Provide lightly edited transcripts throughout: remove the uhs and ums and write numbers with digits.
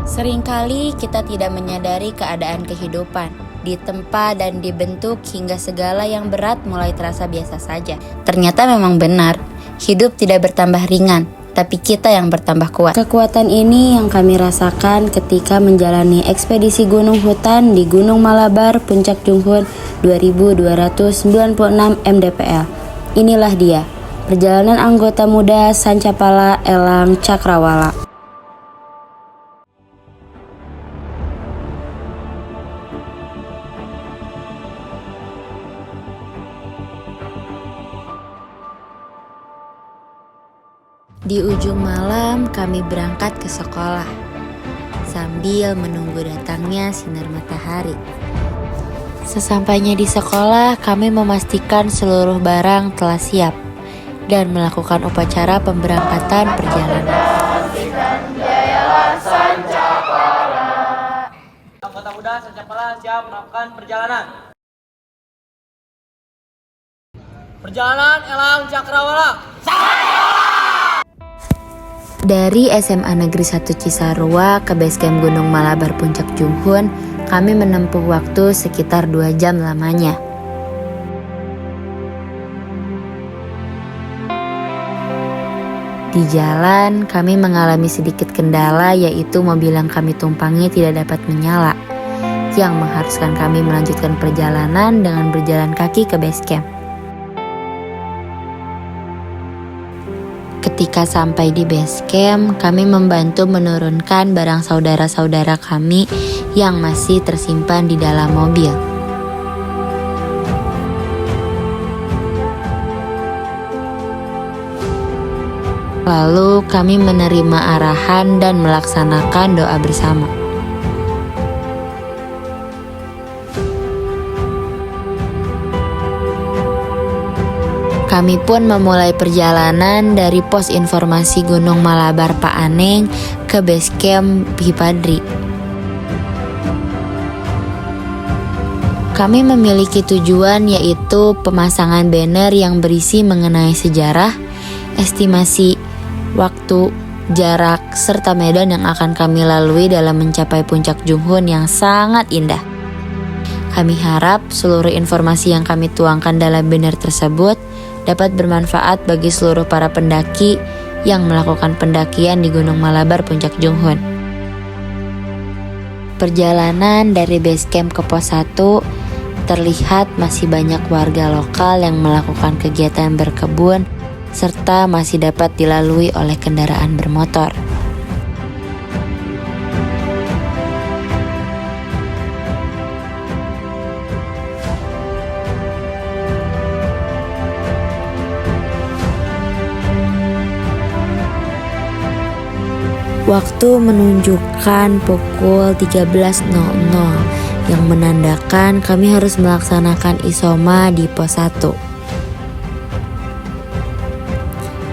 Seringkali kita tidak menyadari keadaan kehidupan, ditempa dan dibentuk hingga segala yang berat mulai terasa biasa saja. Ternyata memang benar, hidup tidak bertambah ringan, tapi kita yang bertambah kuat. Kekuatan ini yang kami rasakan ketika menjalani ekspedisi gunung hutan di Gunung Malabar, Puncak Junghun 2296 mdpl. Inilah dia, perjalanan anggota muda Sancapala Elang Cakrawala. Di ujung malam kami berangkat ke sekolah sambil menunggu datangnya sinar matahari. Sesampainya di sekolah, kami memastikan seluruh barang telah siap dan melakukan upacara pemberangkatan perjalanan. Anggota muda Sancapala siap melakukan perjalanan. Perjalanan Elang Cakrawala. Dari SMA Negeri 1 Cisarua ke Basecamp Gunung Malabar Puncak Junghun, kami menempuh waktu sekitar 2 jam lamanya. Di jalan, kami mengalami sedikit kendala, yaitu mobil yang kami tumpangi tidak dapat menyala, yang mengharuskan kami melanjutkan perjalanan dengan berjalan kaki ke Basecamp. Ketika sampai di Basecamp, kami membantu menurunkan barang saudara-saudara kami yang masih tersimpan di dalam mobil. Lalu kami menerima arahan dan melaksanakan doa bersama. Kami pun memulai perjalanan dari pos informasi Gunung Malabar Pak Aneng ke Basecamp Hipadri. Kami memiliki tujuan, yaitu pemasangan banner yang berisi mengenai sejarah, estimasi waktu, jarak, serta medan yang akan kami lalui dalam mencapai Puncak Junghun yang sangat indah. Kami harap seluruh informasi yang kami tuangkan dalam banner tersebut dapat bermanfaat bagi seluruh para pendaki yang melakukan pendakian di Gunung Malabar Puncak Junghun. Perjalanan dari Basecamp ke pos 1 terlihat masih banyak warga lokal yang melakukan kegiatan berkebun serta masih dapat dilalui oleh kendaraan bermotor. Waktu menunjukkan pukul 13.00 yang menandakan kami harus melaksanakan isoma di pos 1.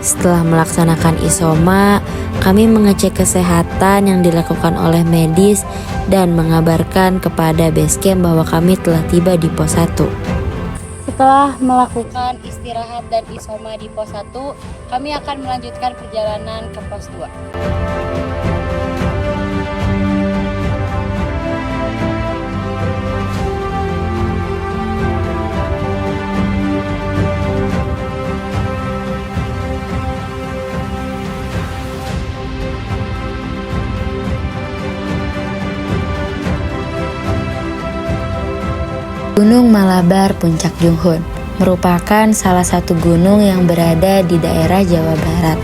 Setelah melaksanakan isoma, kami mengecek kesehatan yang dilakukan oleh medis dan mengabarkan kepada Basecamp bahwa kami telah tiba di pos 1. Setelah melakukan istirahat dan isoma di pos 1, kami akan melanjutkan perjalanan ke pos 2. Gunung Malabar Puncak Junghun merupakan salah satu gunung yang berada di daerah Jawa Barat.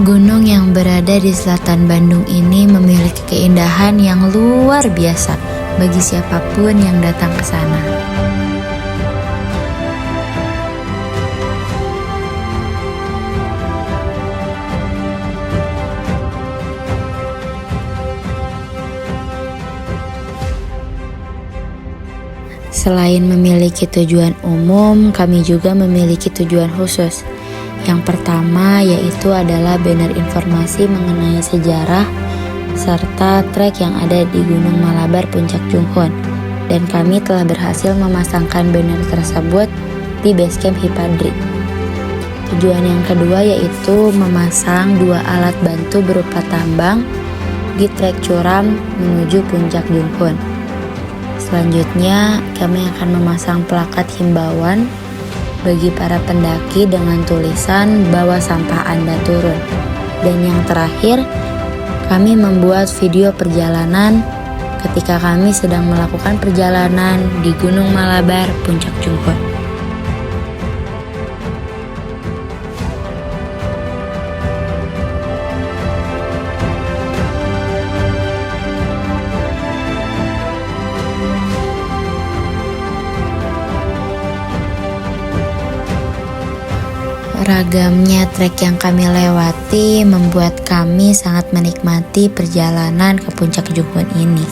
Gunung yang berada di selatan Bandung ini memiliki keindahan yang luar biasa bagi siapapun yang datang ke sana. Selain memiliki tujuan umum, kami juga memiliki tujuan khusus. Yang pertama yaitu adalah banner informasi mengenai sejarah serta trek yang ada di Gunung Malabar Puncak Junghun. Dan kami telah berhasil memasangkan banner tersebut di Basecamp Hipadri. Tujuan yang kedua yaitu memasang 2 alat bantu berupa tambang di trek curam menuju puncak Junghun. Selanjutnya, kami akan memasang plakat himbauan bagi para pendaki dengan tulisan "Bawa sampah Anda turun". Dan yang terakhir, kami membuat video perjalanan ketika kami sedang melakukan perjalanan di Gunung Malabar, Puncak Junghun. Ragamnya trek yang kami lewati membuat kami sangat menikmati perjalanan ke puncak Junghun ini.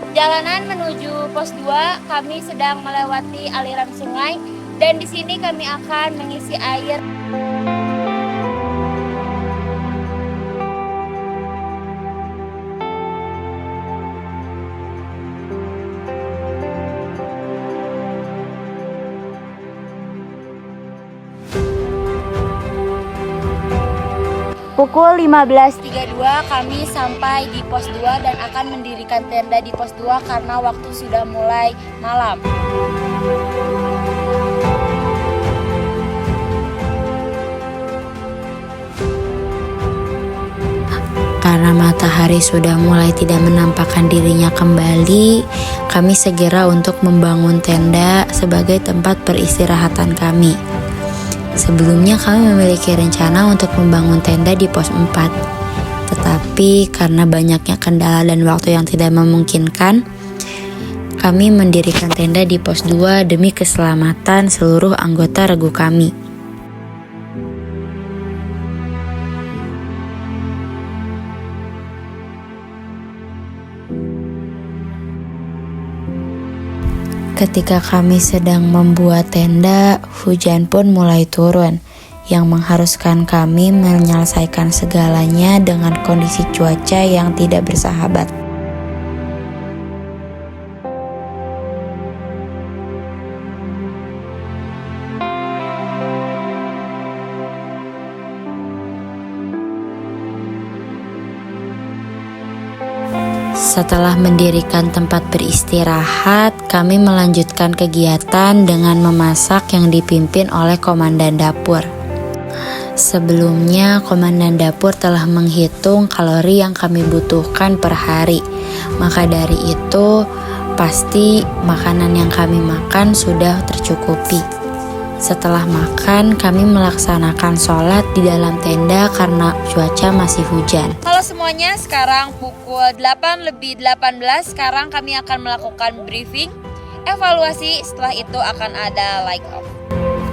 Perjalanan menuju pos 2, kami sedang melewati aliran sungai dan di sini kami akan mengisi air. Pukul 15.32 kami sampai di pos 2 dan akan mendirikan tenda di pos 2 karena waktu sudah mulai malam. Karena matahari sudah mulai tidak menampakkan dirinya kembali, kami segera untuk membangun tenda sebagai tempat peristirahatan kami. Sebelumnya kami memiliki rencana untuk membangun tenda di pos 4. Tetapi karena banyaknya kendala dan waktu yang tidak memungkinkan, kami mendirikan tenda di pos 2 demi keselamatan seluruh anggota regu kami. Ketika kami sedang membuat tenda, hujan pun mulai turun, yang mengharuskan kami menyelesaikan segalanya dengan kondisi cuaca yang tidak bersahabat. Setelah mendirikan tempat beristirahat, kami melanjutkan kegiatan dengan memasak yang dipimpin oleh komandan dapur. Sebelumnya, komandan dapur telah menghitung kalori yang kami butuhkan per hari. Maka dari itu, pasti makanan yang kami makan sudah tercukupi. Setelah makan, kami melaksanakan sholat di dalam tenda karena cuaca masih hujan. Halo semuanya, sekarang pukul 8:18. Sekarang kami akan melakukan briefing, evaluasi, setelah itu akan ada light off.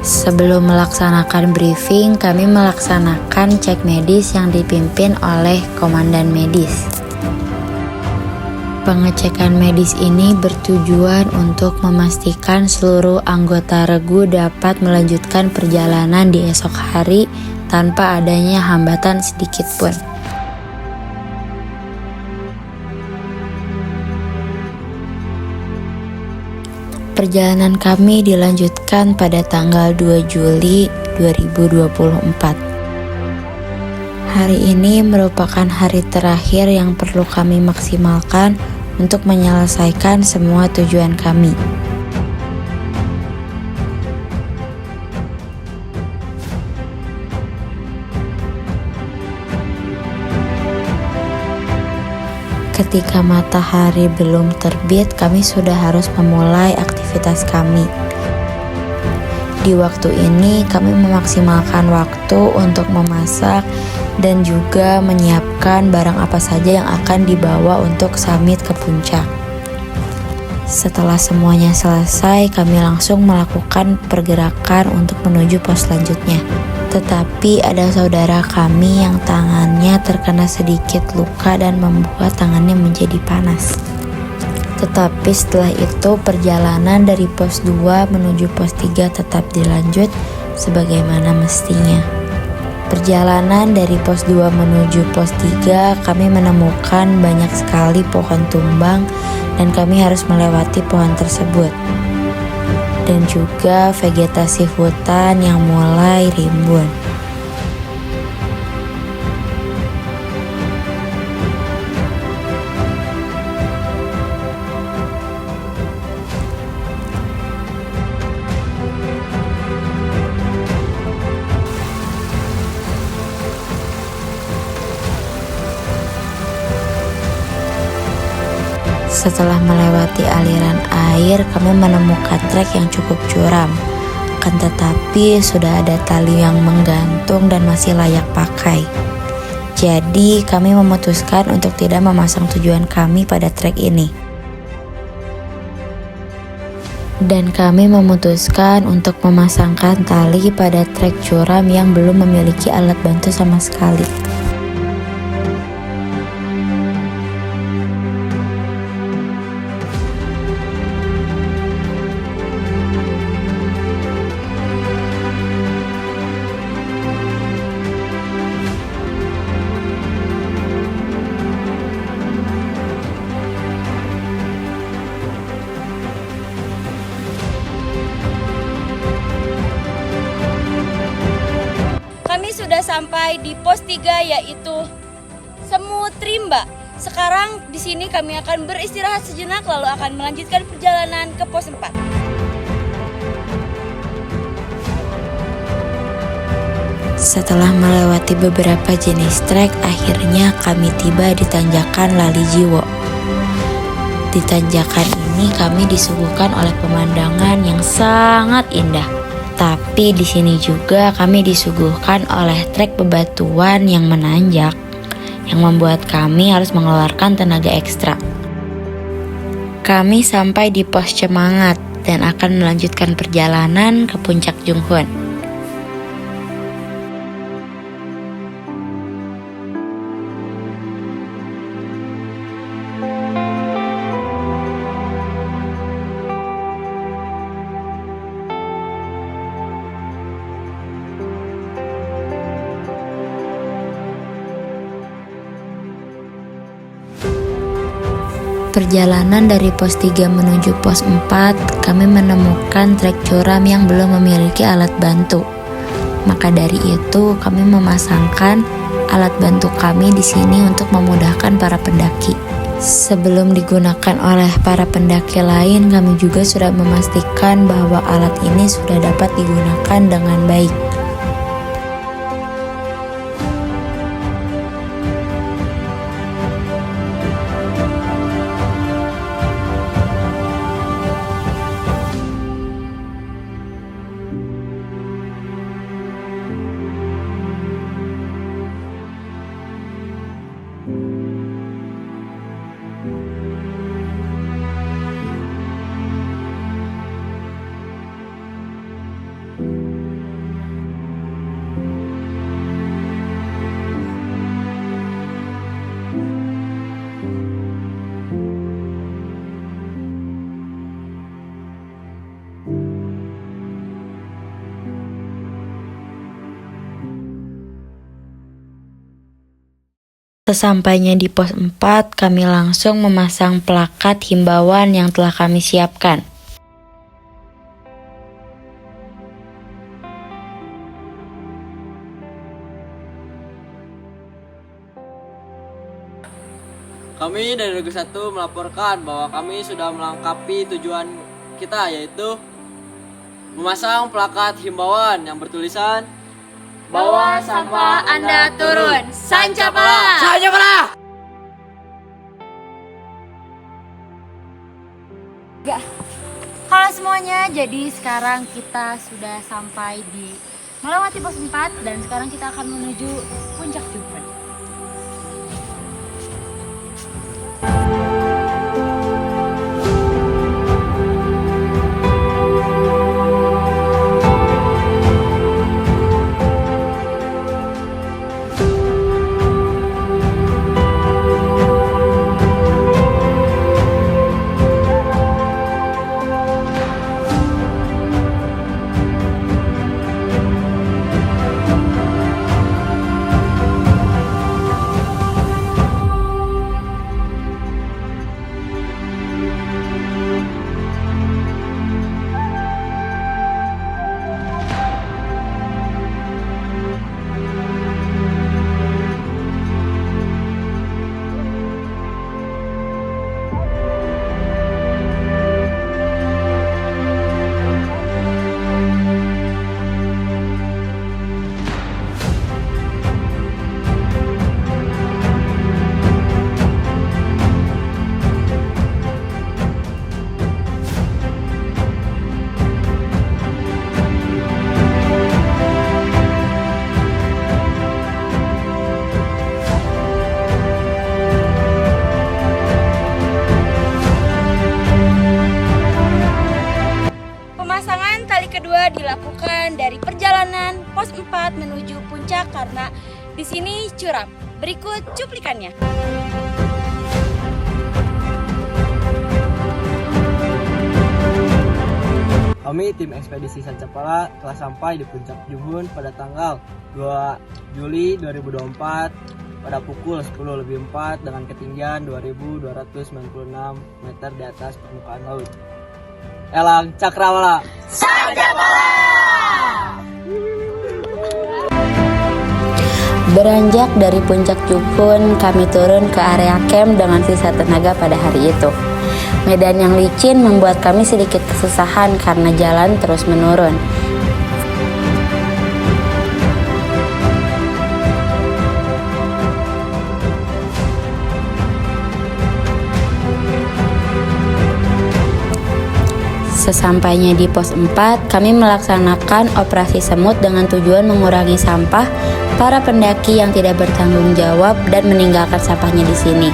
Sebelum melaksanakan briefing, kami melaksanakan cek medis yang dipimpin oleh komandan medis. Pengecekan medis ini bertujuan untuk memastikan seluruh anggota regu dapat melanjutkan perjalanan di esok hari tanpa adanya hambatan sedikit pun. Perjalanan kami dilanjutkan pada tanggal 2 Juli 2024. Hari ini merupakan hari terakhir yang perlu kami maksimalkan untuk menyelesaikan semua tujuan kami. Ketika matahari belum terbit, kami sudah harus memulai aktivitas kami. Di waktu ini, kami memaksimalkan waktu untuk memasak dan juga menyiapkan barang apa saja yang akan dibawa untuk summit ke puncak. Setelah semuanya selesai, kami langsung melakukan pergerakan untuk menuju pos selanjutnya. Tetapi ada saudara kami yang tangannya terkena sedikit luka dan membuat tangannya menjadi panas. Tetapi setelah itu perjalanan dari pos 2 menuju pos 3 tetap dilanjut sebagaimana mestinya. Perjalanan dari pos 2 menuju pos 3 kami menemukan banyak sekali pohon tumbang dan kami harus melewati pohon tersebut. dan juga vegetasi hutan yang mulai rimbun. Setelah melewati aliran air, kami menemukan trek yang cukup curam. Akan tetapi sudah ada tali yang menggantung dan masih layak pakai. Jadi kami memutuskan untuk tidak memasang tujuan kami pada trek ini. Dan kami memutuskan untuk memasangkan tali pada trek curam yang belum memiliki alat bantu sama sekali. Kami sudah sampai di pos 3 yaitu Semut Rimba. Sekarang di sini kami akan beristirahat sejenak lalu akan melanjutkan perjalanan ke pos 4. Setelah melewati beberapa jenis trek, akhirnya kami tiba di tanjakan Lali Jiwo. Di tanjakan ini kami disuguhkan oleh pemandangan yang sangat indah. Tapi di sini juga kami disuguhkan oleh trek bebatuan yang menanjak, yang membuat kami harus mengeluarkan tenaga ekstra. Kami sampai di pos Cemangat dan akan melanjutkan perjalanan ke puncak Junghun. Perjalanan dari pos 3 menuju pos 4, kami menemukan trek curam yang belum memiliki alat bantu. Maka dari itu, kami memasangkan alat bantu kami di sini untuk memudahkan para pendaki. Sebelum digunakan oleh para pendaki lain, kami juga sudah memastikan bahwa alat ini sudah dapat digunakan dengan baik. Sesampainya di pos 4, kami langsung memasang plakat himbauan yang telah kami siapkan. Kami dari Regu 1 melaporkan bahwa kami sudah melengkapi tujuan kita, yaitu memasang plakat himbauan yang bertulisan Bawa sampah Anda turun, Sancapala! Sancapala! Halo semuanya, jadi sekarang kita sudah sampai di melewati pos 4 dan sekarang kita akan menuju puncak Junghun. kedua dilakukan dari perjalanan pos 4 menuju puncak karena di sini curam. Berikut cuplikannya. Kami tim ekspedisi Sancapala telah sampai di puncak Juhun pada tanggal 2 Juli 2024 pada pukul 10.04 dengan ketinggian 2.296 meter di atas permukaan laut. Elang Cakrawala. Beranjak dari puncak Juhun, kami turun ke area camp dengan sisa tenaga pada hari itu. Medan yang licin membuat kami sedikit kesusahan karena jalan terus menurun. Sesampainya di pos 4, kami melaksanakan operasi semut dengan tujuan mengurangi sampah para pendaki yang tidak bertanggung jawab dan meninggalkan sampahnya di sini.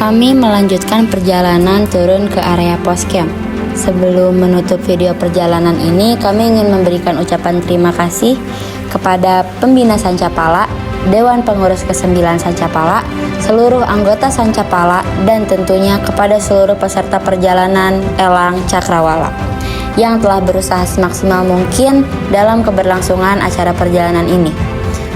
Kami melanjutkan perjalanan turun ke area pos camp. Sebelum menutup video perjalanan ini, kami ingin memberikan ucapan terima kasih kepada pembina Sancapala, Dewan Pengurus ke-9 Sancapala, seluruh anggota Sancapala, dan tentunya kepada seluruh peserta perjalanan Elang Cakrawala yang telah berusaha semaksimal mungkin dalam keberlangsungan acara perjalanan ini.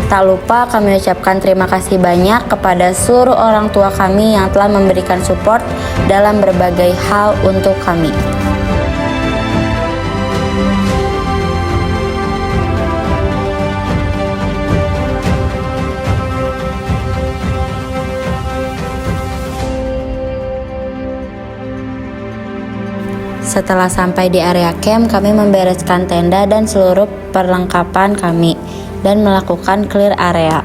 Tak lupa kami ucapkan terima kasih banyak kepada seluruh orang tua kami yang telah memberikan support dalam berbagai hal untuk kami. Setelah sampai di area camp, kami membereskan tenda dan seluruh perlengkapan kami dan melakukan clear area.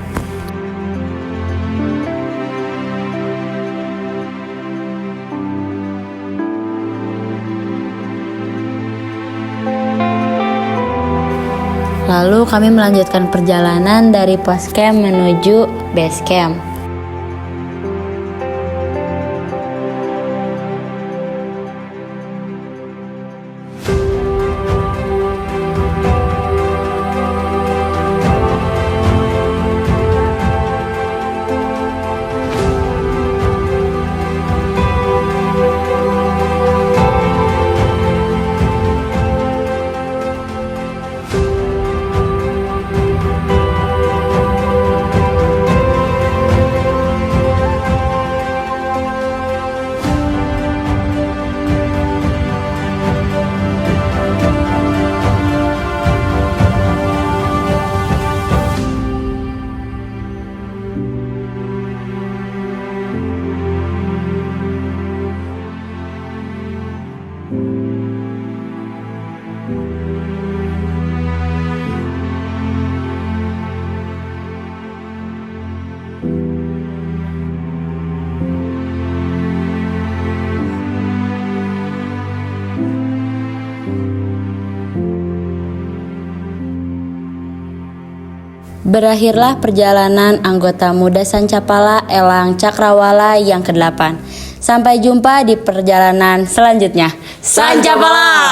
Lalu kami melanjutkan perjalanan dari pos camp menuju base camp. Berakhirlah perjalanan anggota muda Sancapala Elang Cakrawala yang ke-8. Sampai jumpa di perjalanan selanjutnya. Sancapala!